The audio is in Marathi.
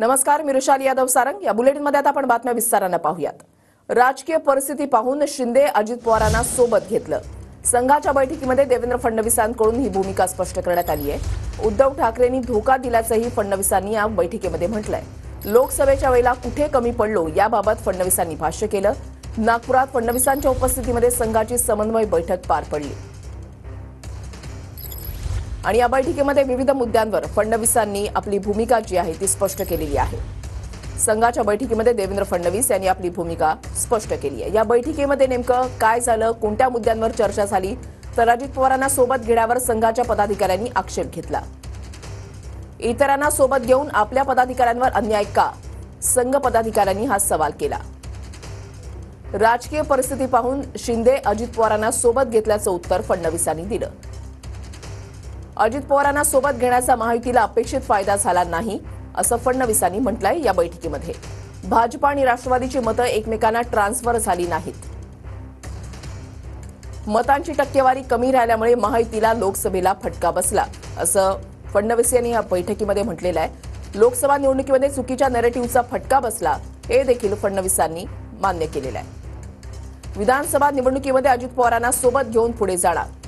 नमस्कार, मी रुशाली यादव सारंग। या बुलेटिनमध्ये आता आपण बातम्या विस्ताराने पाहूयात। राजकीय परिस्थिती पाहून शिंदे अजित पवारांना सोबत घेतलं। संघाच्या बैठकीमध्ये देवेंद्र फडणवीसांकडून ही भूमिका स्पष्ट करण्यात आली आहे। उद्धव ठाकरेंनी धोका दिल्याचंही फडणवीसांनी या बैठकीमध्ये म्हटलंय। लोकसभेच्या वेळेला कुठे कमी पडलो याबाबत फडणवीसांनी भाष्य केलं। नागपुरात फडणवीसांच्या उपस्थितीमध्ये संघाची समन्वय बैठक पार पडली आणि या बैठकीमध्ये विविध मुद्द्यांवर फडणवीसांनी आपली भूमिका जी आहे ती स्पष्ट केलेली आहे। संघाच्या बैठकीमध्ये देवेंद्र फडणवीस यांनी आपली भूमिका स्पष्ट केली आहे। या बैठकीमध्ये नेमकं काय झालं, कोणत्या मुद्द्यांवर चर्चा झाली, तर अजित पवारांना सोबत घेण्यावर संघाच्या पदाधिकाऱ्यांनी आक्षेप घेतला। इतरांना सोबत घेऊन आपल्या पदाधिकाऱ्यांवर अन्याय का, संघ पदाधिकाऱ्यांनी हा सवाल केला। राजकीय परिस्थिती पाहून शिंदे अजित पवारांना सोबत घेतल्याचं उत्तर फडणवीसांनी दिलं। अजित पवारांना सोबत घेण्याचा महायुतीला अपेक्षित फायदा झाला नाही असं फडणवीसांनी म्हटलंय। या बैठकीमध्ये भाजप आणि राष्ट्रवादीची मतं एकमेकांना ट्रान्सफर झाली नाहीत। मतांची टक्केवारी कमी राहिल्यामुळे महायुतीला लोकसभेला फटका बसला असं फडणवीस यांनी या बैठकीमध्ये म्हटलेलं आहे। लोकसभा निवडणुकीमध्ये चुकीच्या नॅरेटिव्हचा फटका बसला हे देखील फडणवीसांनी मान्य केलेलं आहे। विधानसभा निवडणुकीमध्ये अजित पवारांना सोबत घेऊन पुढे जाणार